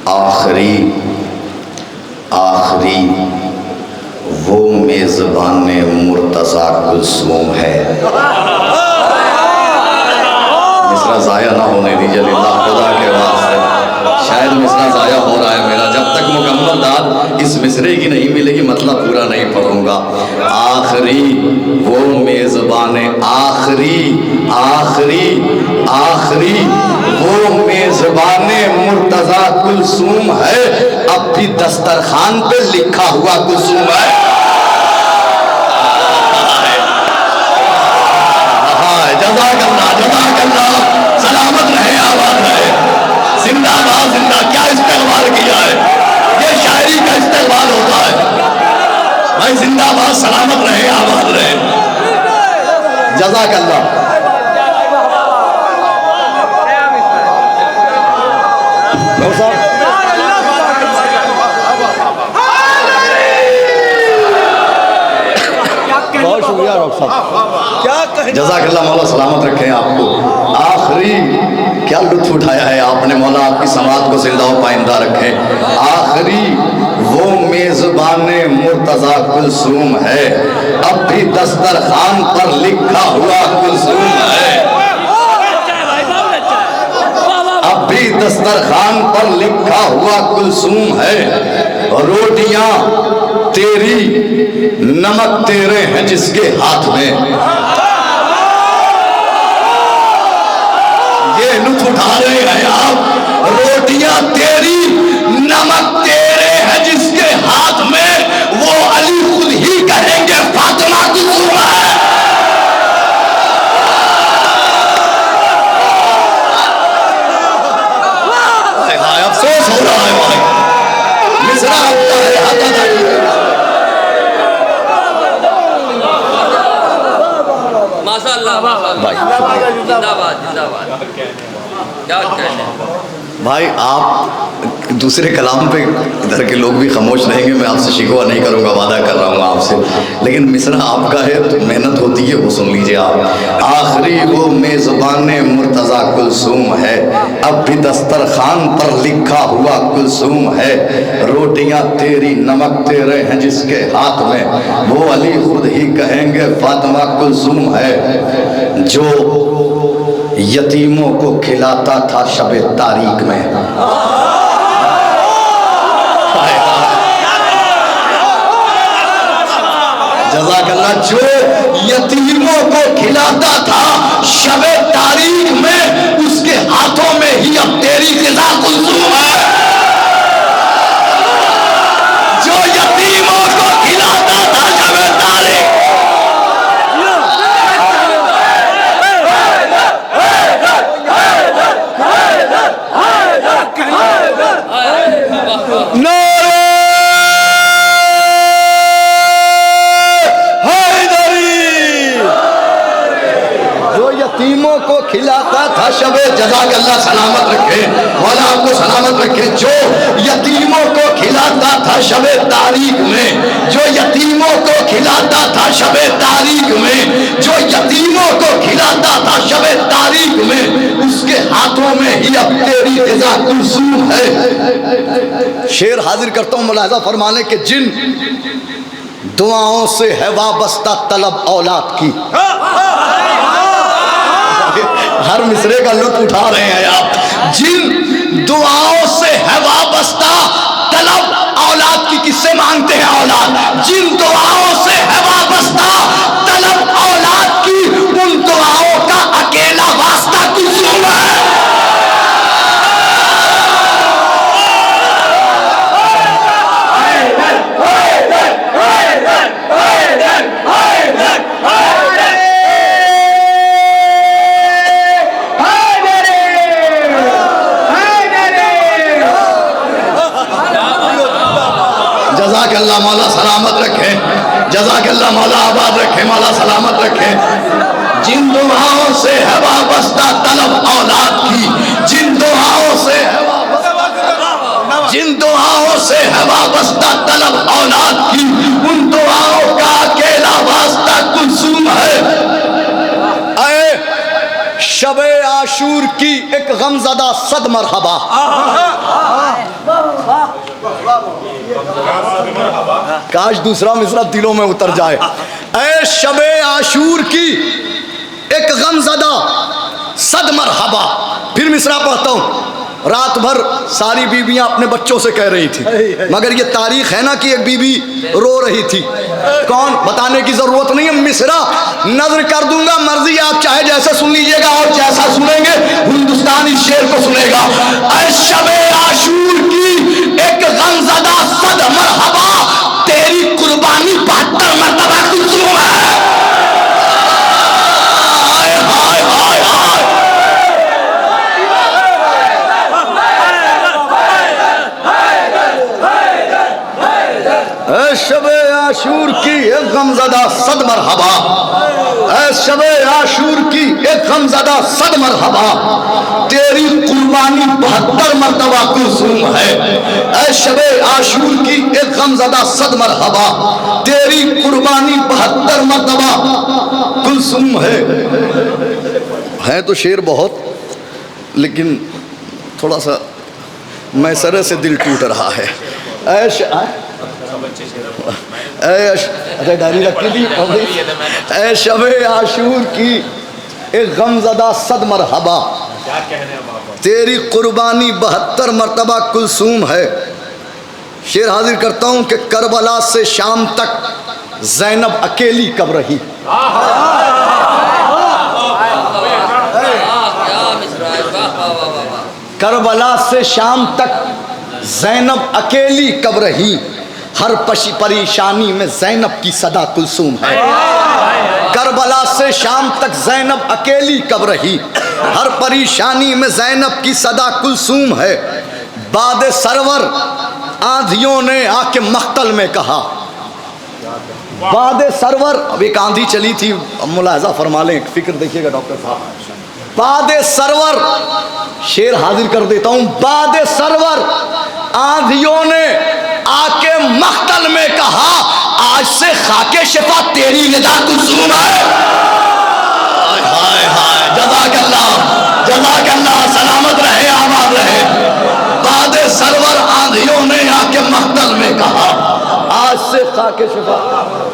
आखिरी आखिरी वो मेज़बान मुर्तज़ा कुलसूम है। मिसरा ज़ाया ना होने दीजिए लिल्लाह खुदा के वास्ते, शायद मिसरा ज़ाया हो रहा है मेरा। जब तक मुकम्मल दाद इस मिसरे की नहीं मिलेगी मतलब पूरा नहीं पढ़ूंगा। आखिरी वो मेज़बान आखिरी आखिरी आखिरी वो मेज़बान मुर्तज़ा कुलसूम है, अब भी दस्तरखान पे लिखा हुआ कुलसूम है। जज़ाकल्लाह जज़ाकल्लाह, सलामत रहे आबाद रहे, जिंदाबाद जिंदा। क्या इस्तेमाल किया है, ये शायरी का इस्तेमाल होता है भाई। जिंदाबाद सलामत रहे आबाद रहे, जज़ाकल्लाह। बहुत शुक्रिया डॉक्टर साहब, क्या कहें। जज़ाकल्लाह, मौला सलामत रखें आपको। आखिरी क्या लुत्फ उठाया है आपने, मौला आपकी समात को जिंदा व पाइंदा रखें। आखिरी वो मेज़बान मुर्तज़ा कुलसूम है, अब भी दस्तरखान पर लिखा हुआ कुलसूम है, अब भी दस्तरखान पर लिखा हुआ कुलसूम है। रोटियां तेरी नमक तेरे हैं जिसके हाथ में। ये लुत्फ उठा रहे हैं आप। रोटियां तेरी नमक तेरे हैं जिसके हाथ में, वो अली खुद ही कहेंगे फातिमा कुलसूम है। अफसोस हो रहा है भाई, मिसरा आपका है, आता था माशाअल्लाह भाई, जिंदाबाद जिंदाबाद। क्या कहने भाई, आप दूसरे कलाम पे इधर के लोग भी खामोश रहेंगे, मैं आपसे शिकवा नहीं करूँगा, वादा कर रहा हूँ आपसे, लेकिन मिसरा आपका है तो मेहनत होती है, वो सुन लीजिए आप। आखिरी वो मेज़बान मुर्तज़ा कुलसूम है, अब भी दस्तरखान पर लिखा हुआ कुलसूम है। रोटियां तेरी नमक तेरे हैं जिसके हाथ में, वो अली खुद ही कहेंगे फातिमा कुलसूम है। जो यतीमों को खिलाता था शबे तारीख में, जज़ाकल्लाह, जो यतीमों को खिलाता था शबे तारीख में, उसके हाथों में ही अब तेरी ग़िज़ा कुलसूम है। जो यतीमों को खिलाता था शबे तारीख, यतीमों को खिलाता था शबे, जज़ाकल्लाह सलामत रखे, मौला आपको सलामत रखे। जो यतीमों को खिलाता था शबे तारीख में, जो यतीमों को खिलाता था शबे तारीख में, जो यतीमों को खिलाता था शबे तारीख में, उसके हाथों में ही अब तेरी ग़िज़ा कुलसूम है। शेर हाजिर करता हूँ मुलाहिज़ा फरमाने के, जिन दुआओं से है वाबस्ता तलब औलाद की। हर मिसरे का लुत्फ उठा रहे हैं आप। जिन दुआओं से है वाबस्ता तलब औलाद की, किससे मांगते हैं औलाद? जिन दुआओं से है वाबस्ता तलब औलाद की, उन दुआओं का अकेला वास्ता कुलसूम है। जज़ाकल्लाह, मौला सलामत रखे, जज़ाकल्लाह, मौला आबाद रखे, मौला सलामत रखे। जिन दुआओं से है वाबस्ता तलब औलाद की, जिन दुआओं से है जिन दुआओं से है वाबस्ता तलब औलाद की, उन दुआओं का अकेला वास्ता कुलसूम है। शबे आशूर की एक गमज़दा सद मरहबा। काश दूसरा मिसरा दिलों में उतर जाए। ऐ शबे आशूर की एक गमज़दा सद मरहबा। फिर मिसरा पढ़ता हूँ। रात भर सारी बीबियां अपने बच्चों से कह रही थी, मगर ये तारीख है ना कि एक बीबी रो रही थी। कौन, बताने की जरूरत नहीं है। मिसरा नजर कर दूंगा, मर्जी आप चाहे जैसे सुन लीजिएगा और जैसा सुनेंगे हिंदुस्तान इस शेर को सुनेगा। ऐ शबे आशूर की एक गमज़दा सद मरहबा, तेरी कुर्बानी 72 मरतबा कुल्सूम है। शबे आशूर की एक गमज़दा सद मरहबा, ऐ शबे आशूर की एक गमज़दा सद मरहबा, तेरी कुर्बानी 72 मरतबा कुल्सूम है। ऐ शबे आशूर की एक गमज़दा सद मरहबा, तेरी कुर्बानी 72 मरतबा कुल्सूम है तो शेर बहुत, लेकिन थोड़ा सा मैसरे से दिल टूट रहा है। डायरी रखी थी। ऐ शबे आशूर की एक गमज़दा सद मरहबा, तेरी कुर्बानी 72 मरतबा कुल्सूम है। शेर हाजिर करता हूँ कि करबला से शाम तक ज़ैनब अकेली कब रही। करबला से शाम तक ज़ैनब अकेली कब रही, हर परेशानी में ज़ैनब की सदा कुल्सूम है। करबला से शाम तक ज़ैनब अकेली कब रही, हर परेशानी में ज़ैनब की सदा कुल्सूम है। बाद सरवर आंधियों ने आके मख्तल में कहा। बाद सरवर, अब एक आंधी चली थी, अब मुलाहजा फरमा लें, फिक्र देखिएगा डॉक्टर साहब। बाद सरवर, शेर हाजिर कर देता हूं। बाद सरवर आंधियों ने आके मख्तल में कहा, आज से खाके शिफा तेरी निदा कुल्सूम है। हाय हाय, जज़ाकल्लाह जज़ाकल्लाह, सलामत रहे, आबाद रहे। बाद सरवर आंधियों ने आके मख्तल में कहा, आज से खाके शिफा,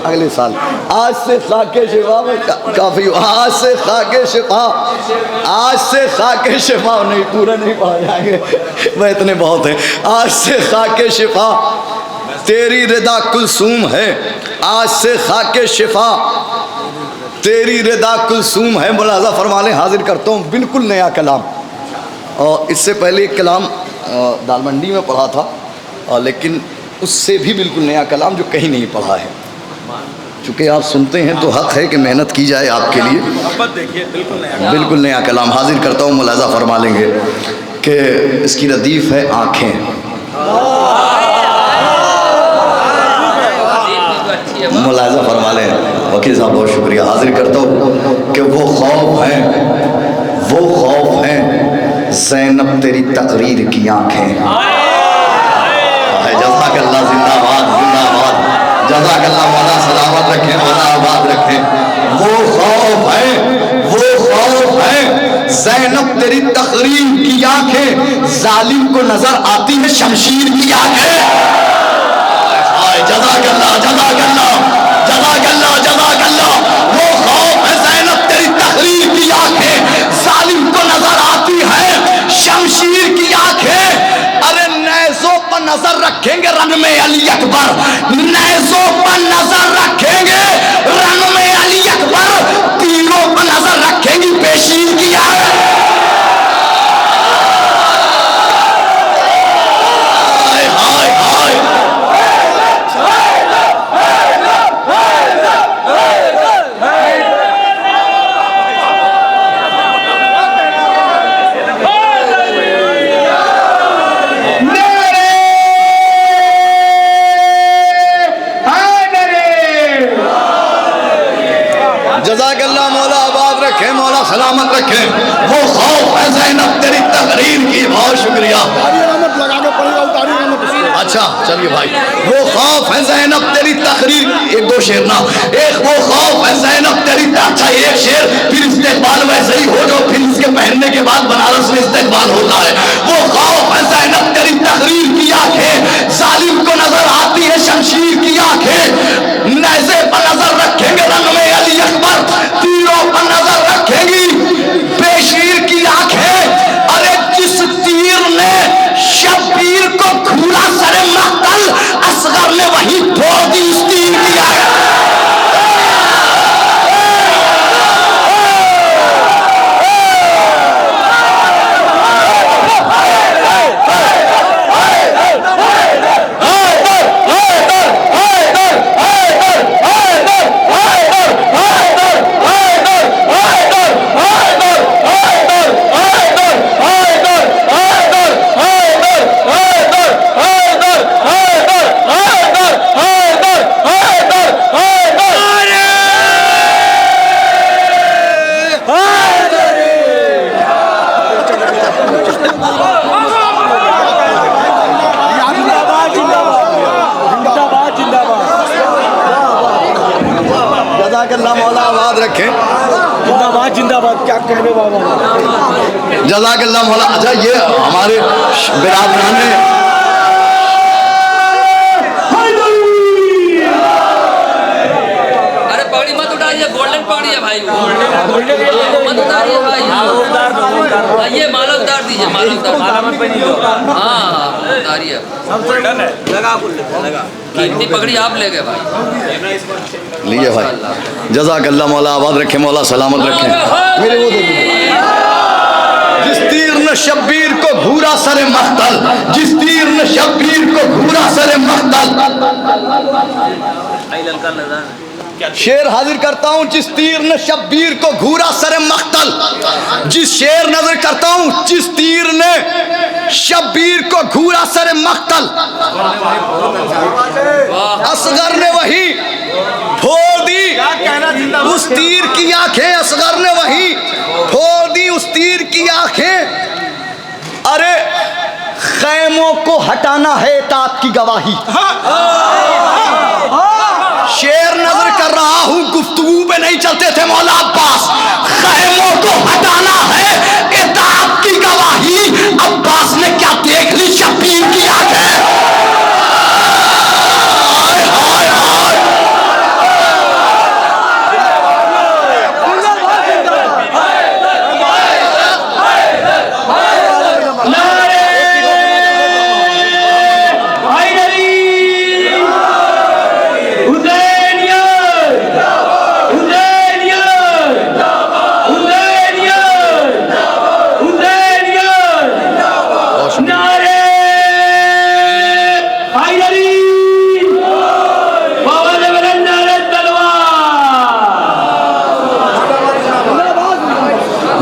अगले साल आज से खाके शिफा में काफी, आज से खाके शिफा, आज से खाके शिफा, नहीं पूरा नहीं पढ़ा जाएंगे वह इतने बहुत है। आज से खाके शिफा तेरी रिदा कुल्सूम है, आज से खाके शिफा तेरी रिदा कुल्सूम है। मुलाजा फरमा लें, हाजिर करता हूँ बिल्कुल नया कलाम। और इससे पहले एक कलाम दालमंडी में पढ़ा था, लेकिन उससे भी बिल्कुल नया कलाम जो कहीं नहीं पढ़ा है। चूँकि आप सुनते हैं तो हक़ है कि मेहनत की जाए आपके लिए। बिल्कुल नया कलाम हाजिर करता हूँ, मुलाजा फरमा लेंगे कि इसकी रदीफ़ है आँखें। मुलाजा फरमा लें वकील साहब, बहुत शुक्रिया। हाजिर करता हूँ कि वो खौफ है ज़ैनब तेरी तकरीर की आँखें। जज़ाकल्लाह, जिंदाबाद जिंदाबाद, जज़ाकल्लाह, मौला सलामत रखें, मौला आबाद रखें। वो खौफ है ज़ैनब तेरी तकरीर की आँखें, जालिम को नजर आती है शमशीर की आँखें। जज़ाकल्लाह जज़ाकल्लाह जज़ाकल्लाह जज़ाकल्लाह। वो खौफ है ज़ैनब तेरी तकरीर की आँखें, जालिम को नजर आती है शमशीर की आँखें। अरे नैज़ों पर नजर रखेंगे रन में अली अकबर, नैज़ों पर नजर रखेंगे रन में अली अकबर, तीरों पर नजर रखेंगी पेशीर की आँखें। जज़ाकल्लाह, मौला आबाद रखे, मौला सलामत रखे। वो खौफ है ज़ैनब तेरी तकरीर की। बहुत शुक्रिया। अच्छा चलिए भाई। वो खौफ है ज़ैनब तेरी तकरीर, एक दो शेर ना, एक वो खौफ है ज़ैनब तेरी, अच्छा एक शेर, फिर इस्तेक़बाल वैसे ही हो जो फिर इसके पहनने के बाद बनारस में इस्तेक़बाल होता है। वो खौफ है ज़ैनब तेरी तकरीर की आंखें, जालिम को नजर आती है शमशीर की आंखें, नेज़े पर नजर रखेंगे रंग में अली अकबर, तीरों पर नजर रखेंगी बेशीर की आंखें। अरे जिस तीर ने शब्बीर को घूरा सरे मख्तल, असगर ने वही फोड़ दी उस तीर की आंखें। जज़ाकल्लाह मौला आबाद रखें। जिंदाबाद जिंदाबाद, क्या कहने बाबा। जज़ाकल्लाह मौला। अच्छा ये हमारे बिरादरान ने अरे पगड़ी मत उठाइए, गोल्डन पगड़ी है भाई, मत उतारिए भाई। हाँ, ये माला उतार दीजिए, माला उतार, हाँ उतारिए। कीमती पगड़ी आप ले गए भाई। लिए भाई। जज़ाकल्लाह मौला आबाद रखे, मौला सलामत रखें। मेरे वो दे दीजिए। जिस तीर ने शब्बीर को घूरा सरे मख्तल, जिस तीर ने शब्बीर को घूरा सरे मख्तल, शेर हाजिर करता हूं। जिस तीर ने शब्बीर को घूरा सरे मख्तल, जिस शेर नजर करता हूं, जिस तीर ने शब्बीर को घूरा सरे मख्तल, असगर ने वही फोड़ दी उस तीर की आंखें, असगर ने वही फोड़ दी उस तीर की आंखें। अरे खैमों को हटाना है तात की गवाही, शेर नजर कर रहा हूं, गुफ्तगू पे नहीं चलते थे मौला अब्बास। खैमों को हटाना है इताअत की गवाही, अब्बास ने क्या देख ली शब्बीर की आंखें।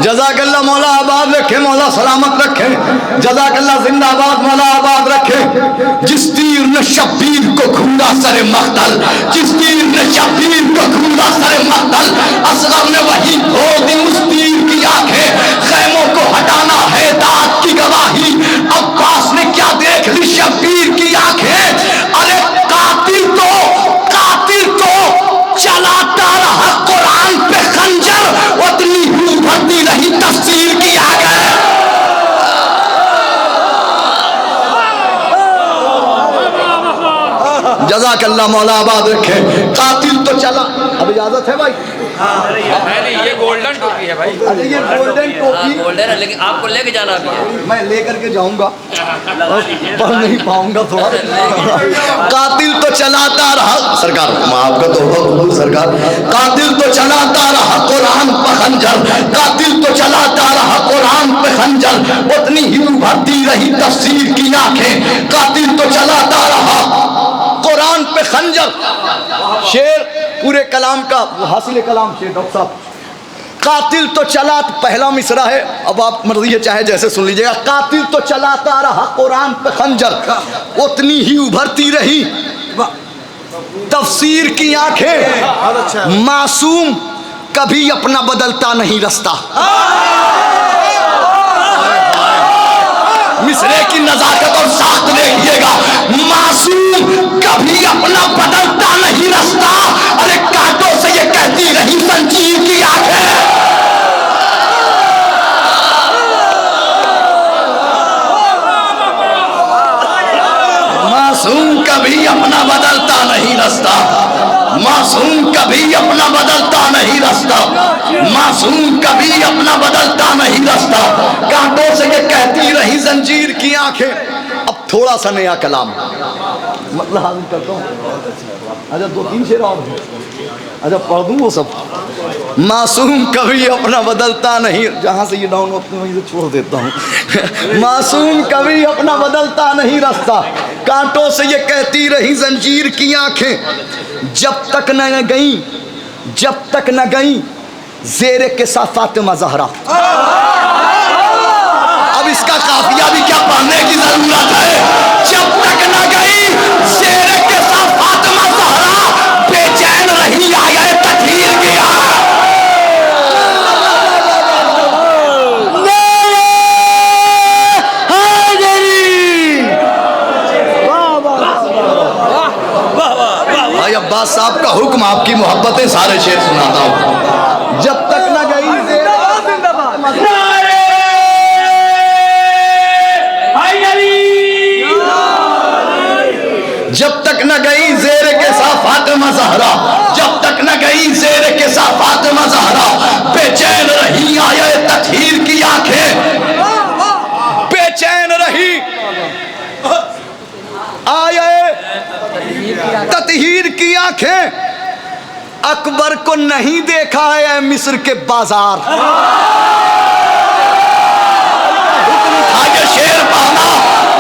जज़ाकल्लाह मौला आबाद रखे, मौला सलामत रखे। जज़ाकल्लाह जिंदाबाद, मौला आबाद रखे। जिस तीर ने शब्बीर को घूरा सरे मख्तल, जिस तीर ने शब्बीर को घूरा सरे मख्तल, असगर ने वही फोड़ दी उस तीर की आंखें। खैमों को हटाना है तात की गवाही, अब्बास ने क्या देख ली शब्बीर की आंखें। अरे कातिल तो चलाता रहा कुरान पे खंजर, उतनी ही भरती रही तफसीर की आगे। जज़ाकल्लाह मौला आबाद रखे। कातिल तो चला, अब इजाजत है भाई। ये गोल्डन टोपी है भाई। अरे ये गोल्डन टोपी गोल्डन है, लेकिन आपको लेके जाना भी है। मैं लेकर के जाऊंगा, पढ़ नहीं पाऊंगा थोड़ा। कातिल तो चलाता रहा, सरकार आपका तो कबूल सरकार। कातिल तो चलाता रहा कुरान पे खंजर, कातिल तो चलाता रहा कुरान पे खंजर, उतनी ही उभरती रही तफसीर की आंखें। कातिल तो चलाता रहा कुरान पे खंजर। शेर पूरे कलाम का हासिल कलाम शेर डॉक्टर साहब। कातिल तो चला, पहला मिसरा है, अब आप मर्जी चाहे जैसे सुन लीजिएगा। कातिल तो चलाता रहा कुरान पे खंजर, उतनी ही उभरती रही तफसीर की आंखें। मासूम कभी अपना बदलता नहीं रास्ता। मिसरे की नजाकत और साख्त देखिएगा। कभी अपना बदलता नहीं रास्ता, मासूम कभी अपना बदलता नहीं रास्ता, मासूम कभी अपना बदलता नहीं रास्ता। कांटों से ये कहती रही जंजीर की आंखें। अब थोड़ा सा नया कलाम मतलब हाजिर करता हूँ। अच्छा 2-3 शेर और अच्छा पढ़ दूँ वो सब। मासूम कभी अपना बदलता नहीं, जहाँ से ये डाउन होते हैं वहीं से छोड़ देता हूँ। मासूम कभी अपना बदलता नहीं रास्ता, कांटों से ये कहती रही जंजीर की आंखें। जब तक न गई, जब तक न गई ज़ेरे के साथ फातिमा ज़हरा। अब इसका काफिया भी क्या पढ़ने की जरूरत है। जब तक न गई ज़ेरे के साथ फातिमा ज़हरा, बेचैन रही आया तकदीर की। भाई अब्बास साहब का हुक्म, आपकी मोहब्बतें सारे शेर सुनाता हूँ। जब तक न गई जब तक न गई ज़ेरे के साथ फातिमा ज़हरा, जब तक न गई ज़ेरे के साथ फातिमा ज़हरा, बेचैन रही आया तत्हीर की आंखें, बेचैन रही आया तत्हीर की आंखें। अकबर को नहीं देखा है मिस्र के बाजार। हुक्म था ये शेर पढ़ना,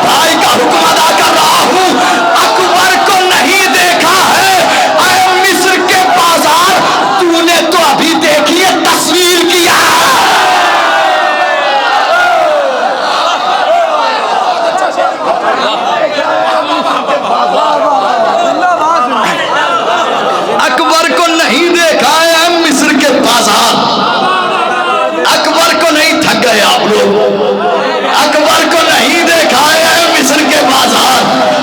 भाई का हुक्म अदा कर रहा हूँ। अकबर को नहीं देखा है ऐ मिस्र के बाजार, तूने तो अभी देखी है तस्वीर किया। अकबर को नहीं देखा है मिस्र के बाजार, अकबर को नहीं, थक गए आप लोग। अकबर को नहीं देखा है मिस्र के बाजार,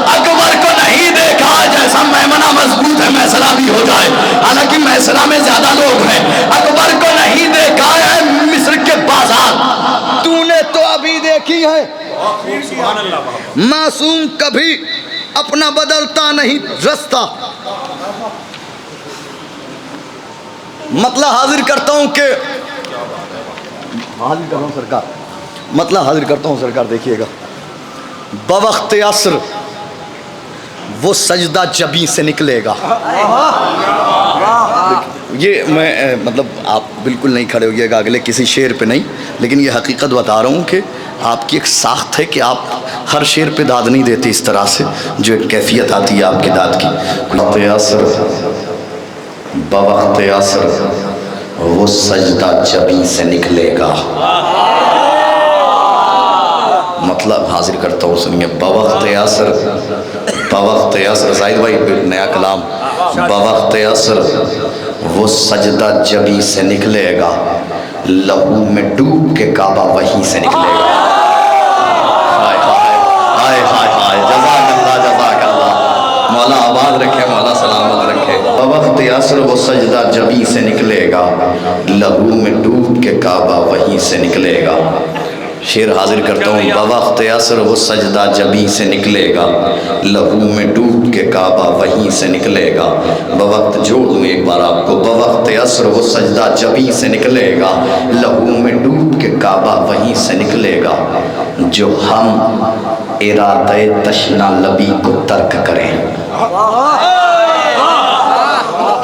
अकबर को नहीं देखा। जैसा मैमना मजबूत है मैसरा भी हो जाए, हालांकि मैसरा में ज्यादा लोग हैं। अकबर को नहीं देखा है मिस्र के बाजार, तूने तो अभी देखी है। मासूम कभी अपना बदलता नहीं रास्ता। मतलब हाजिर करता हूं कि हाजिर कर रहा हूं सरकार, मतलब हाजिर करता हूं सरकार। देखिएगा, बवक्त असर वो सजदा जबी से निकलेगा। ये मैं मतलब आप बिल्कुल नहीं खड़े होइएगा अगले किसी शेर पे नहीं, लेकिन ये हकीकत बता रहा हूँ कि आपकी एक साख्त है कि आप हर शेर पे दाद नहीं देते इस तरह से, जो एक कैफियत आती है आपकी दाद की। बवक्त असर वो सजदा जबी से निकलेगा। मतलब हाजिर करता हूँ, सुनिए। बवक्त असर, बवक्त असर, जाहिद भाई नया कलाम। बवक्त असर वो सजदा जबी से निकलेगा, लहू में डूब के काबा वहीं से निकलेगा। हाय हाय हाय हाय, जज़ाकल्लाह जज़ाकल्लाह। मौला आबाद रखे, मौला सलामत रखे। बवक्त असर वो सजदा जबी से निकलेगा, लहू में डूब के काबा वहीं से निकलेगा। शेर हाजिर करता हूँ। बवक्त असर वो सजदा जबी से निकलेगा, लहू में डूब के काबा वहीं से निकलेगा। बवक्त जोड़ दूँ एक बार आपको। बवक्त असर वो सजदा जबी से निकलेगा, लहू में डूब के काबा वहीं से निकलेगा। जो हम इरादे तशना लबी को तर्क करें।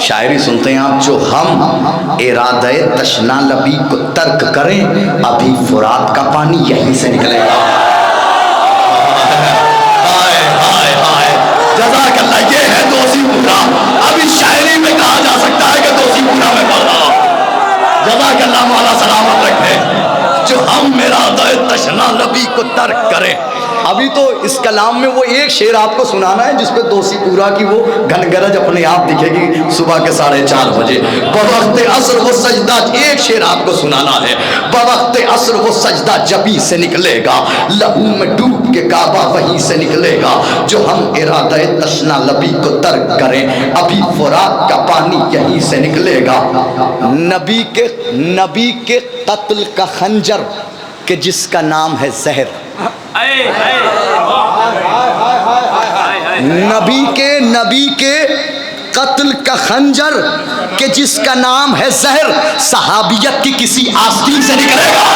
शायरी सुनते हैं आप। जो हम इरादे तशना लबी को तर्क करें, अभी फुरात का पानी यहीं से निकलेगा। हाय हाय हाय, जज़ाकल्लाह। ये है दोषी पूरा। अभी शायरी में कहा जा सकता है कि दोषी पूरा में पढ़ रहा हूं। जज़ाकल्लाह, मौला सलामत रखे। जो हम इरादे तशना लबी को तर्क करें। अभी तो इस कलाम में वो एक शेर आपको सुनाना है जिसपे दोषी पूरा की वो घनगरज अपने आप दिखेगी सुबह के 4:30 बजे। बवक्त असर वो सजदा, एक शेर आपको सुनाना है। बवक्त असर वो सजदा जबी से निकलेगा, लहू में डूब के काबा वहीं से निकलेगा। जो हम इरादे तशना लबी को तर्क करें, अभी फुरात का पानी यहीं से निकलेगा। नबी के कत्ल का खंजर के जिसका नाम है जहर। नबी के कत्ल का खंजर के जिसका नाम है जहर, सहाबियत की किसी आस्तीन से निकलेगा।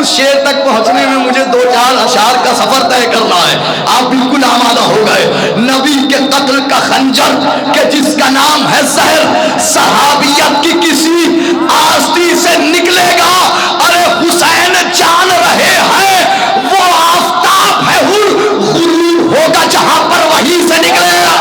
शेर तक पहुंचने में मुझे 2-4 अशार का सफर तय करना है। आप बिल्कुल आमादा हो गए। नबी के कत्ल का खंजर के जिसका नाम है जहर, सहाबियत की किसी आस्ती से निकलेगा। अरे हुसैन जान रहे हैं वो आफताब है हुर, गुरूर होगा जहां पर वहीं से निकलेगा।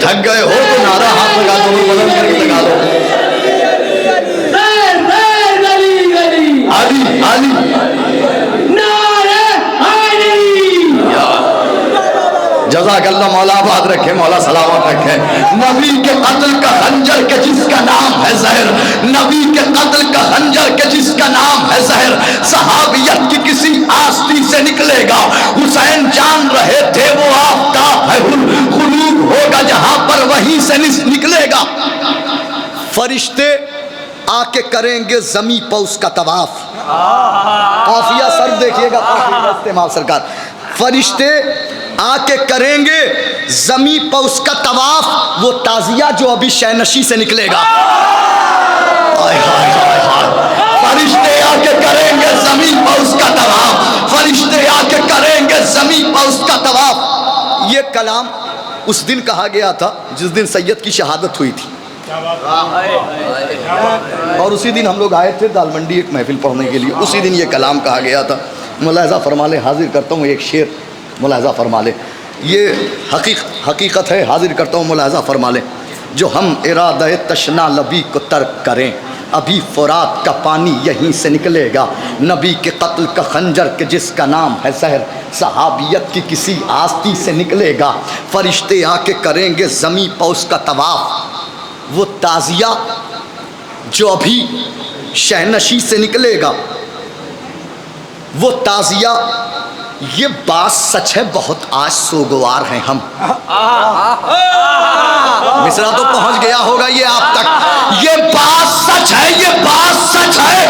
थक गए हो तो नारा हाथ लगा दो, बदल करके लगा दो। अली अली जज़ाकल्लाह, मौला आबाद रखे, मौला सलामत रखे। नबी के कत्ल का खंजर के जिसका नाम है जहर, नबी के कत्ल का खंजर के जिसका नाम है जहर, सहाबियत की किसी आस्ती से निकलेगा। हुसैन जान रहे थे वो आफताब है हुल, गुरूर होगा जहां पर वहीं से निकलेगा। फरिश्ते आके करेंगे जमी पर उसका तवाफ। काफिया सर देखिएगा, काफिया इस्तेमाल सरकार। फरिश्ते आके करेंगे जमी पर उसका तवाफ, वो ताजिया जो अभी शहनशी से निकलेगा। हाय हाय हाय हाय। फरिश्ते आके करेंगे जमी पर उसका तवाफ, फरिश्ते आके करेंगे जमी पर उसका तवाफ। ये कलाम उस दिन कहा गया था जिस दिन सैयद की शहादत हुई थी, और उसी दिन हम लोग आए थे दालमंडी एक महफिल पढ़ने के लिए। उसी दिन ये कलाम कहा गया था। मुलाहिज़ा फरमा ले, हाजिर करता हूँ एक शेर, मुलाहिज़ा फरमा ले। ये हकीकत है, हाजिर करता हूँ, मुलाहिज़ा फरमा ले। जो हम इरादा तशना लबी को तर्क करें, अभी फुरात का पानी यहीं से निकलेगा। नबी के कत्ल का खंजर के जिसका नाम है जहर, सहाबियत की किसी आस्ती से निकलेगा। फरिश्ते आके करेंगे ज़मी पर उसका तवाफ, वो ताज़िया जो अभी शहनशी से निकलेगा। वो ताज़िया, ये बात सच है बहुत आज सोगवार हैं हम। मिसरा तो पहुंच गया होगा ये आप तक। ये बात सच है, ये बात सच है,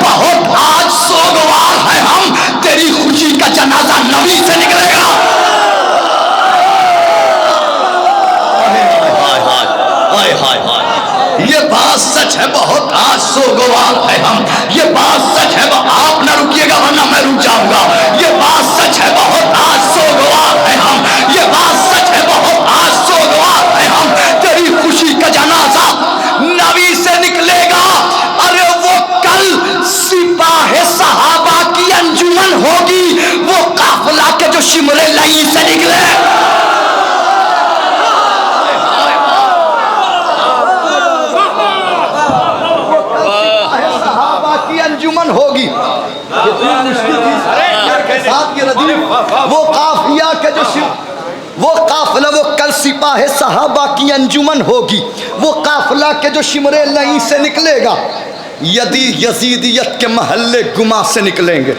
बहुत आज सोगवार हैं हम। तेरी खुशी का जनाजा नबी से निकलेगा। हाय हाय हाय, ये बात सच है बहुत आज सोगवार है हम। ये बात सच है, आप ना रुकिएगा वरना मैं रुक जाऊंगा। ये बात सच है बहुत आज सोगवार है हम। ये बात सच है बहुत आज सोगवार है हम। तेरी खुशी का जनाजा नबी से निकलेगा। अरे वो कल सिपाहे सहाबा की अंजुमन होगी, वो काफिला के जो शिमरे लई से निकले। अंजुमन होगी, वो काफिया के जो वो काफिला, वो कल सिपाहे सहाबा की अंजुमन होगी, वो काफिला के जो शिमरे लई से निकलेगा। यदि यजीदियत के महल्ले गुमा से निकलेंगे,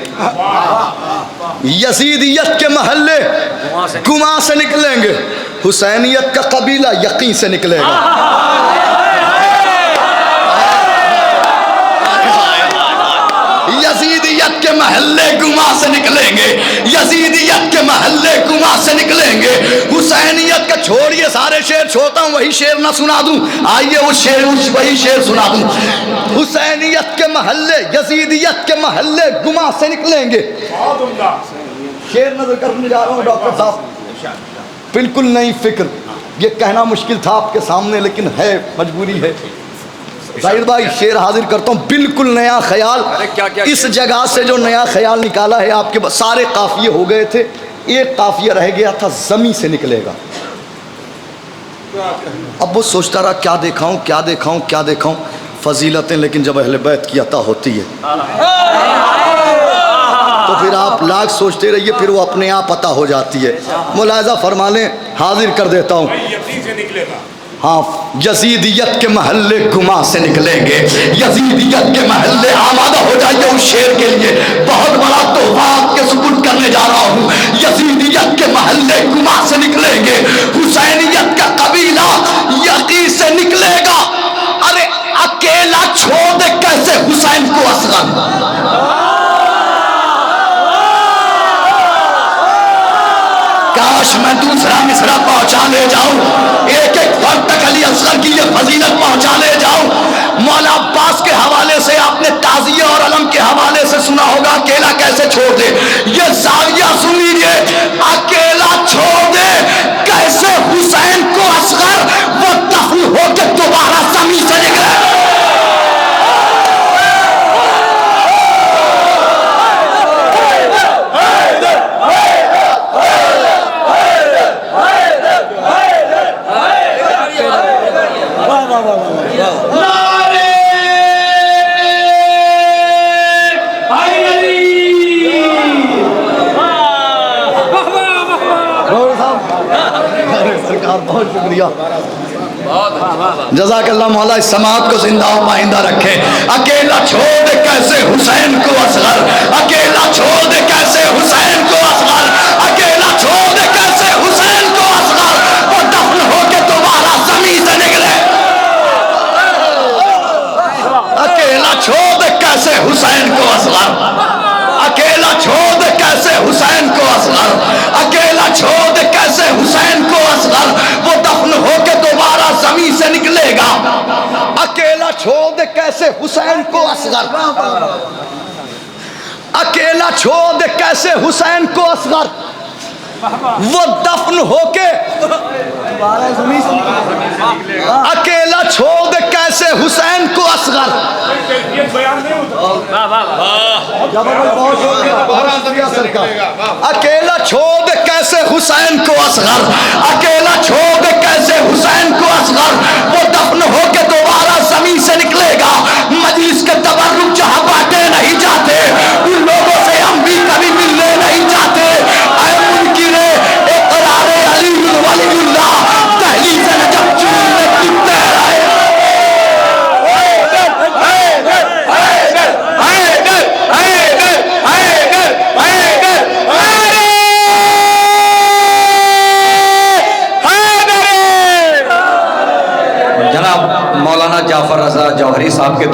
यजीदियत के महल्ले गुमा से निकलेंगे। हुसैनियत का कबीला यकीन से निकलेगा। यजीदियत के महल्ले गुमा से निकलेंगे, यजीदियत के महल्ले गुमा से निकलेंगे। हुसैनियत का छोड़िए, सारे शेर छोड़ता हूँ, वही शेर ना सुना दूं। आइए उस शेर, वही शेर सुना दूं। हुसैनियत के महल्ले, यजीदियत के महल्ले गुमा से निकलेंगे। शेर नजर करने जा रहा हूँ डॉक्टर साहब, बिल्कुल नई फिक्र। ये कहना मुश्किल था आपके सामने, लेकिन है, मजबूरी है। जाहिर भाई शेर हाजिर करता हूँ, बिल्कुल नया ख्याल। इस जगह से जो नया ख्याल निकाला है आपके सारे काफिये हो गए थे, एक काफिया रह गया था, ज़मी से निकलेगा। अब वो सोचता रहा क्या दिखाऊं क्या दिखाऊं क्या दिखाऊं, फजीलतें, लेकिन जब अहले बैत की अता होती है तो फिर आप लाख सोचते रहिए, फिर वो अपने आप पता हो जाती है। मुलाहिजा फरमा लें, हाजिर कर देता हूँ। हाँ, यजीदियत के महल्ले गुमा से निकलेंगे, यजीदियत के महल्ले आमादा हो जाइए उस शेर के लिए। बहुत बड़ा तोहफा आपके सुपुर्द करने जा रहा हूँ। यजीदियत के महल्ले गुमा से निकलेंगे, हुसैनियत का कबीला यकी से निकलेगा। अरे अकेला छोड़ दे कैसे हुसैन को असगर। काश मैं दूसरा मिसरा पहुंचा ले जाऊं, एक एक वक्त तक अली असगर की ये फजीलत पहुंचा ले जाऊं। मौला अब्बास के हवाले से आपने ताजिया और अलम के हवाले से सुना होगा, अकेला कैसे छोड़ दे। ये जाविया सुन लीजिए, अकेला छोड़ दे कैसे हुसैन को असगर, वो दफन होकर दोबारा जमीन से निकले। सरकार बहुत शुक्रिया, जज़ाकल्लाह। मौला इस समात को जिंदा और पाइंदा रखे। अकेला छोड़ दे कैसे हुसैन को असगर, अकेला छोड़ दे कैसे हुसैन को असगर, अकेला छोड़ दे कैसे हुसैन को असगर, वो दफन होके दोबारा जमीन से निकले। अकेला छोड़ दे कैसे हुसैन को असगर, अकेला छोड़ दे कैसे हुसैन को असगर, अकेला छोड़ दे कैसे हुसैन को असगर, वो दफन होके दोबारा जमीन से निकलेगा। अकेला छोड़ दे कैसे हुसैन को असगर, अकेला छोड़ दे कैसे हुसैन को असगर, वो दफन होके अकेला छोड़ दे कैसे हुसैन को असगर। अकेला छोड़ दे कैसे हुसैन को असगर, अकेला छोड़ दे कैसे हुसैन को असगर, वो दफन होके दोबारा जमीन से निकलेगा। मजलिस के तबर्रुक जहां बांटे नहीं जाते, उन लोगों से हम भी कभी मिलने नहीं जाते। जनाब मौलाना जाफर रजा जौहरी साहब के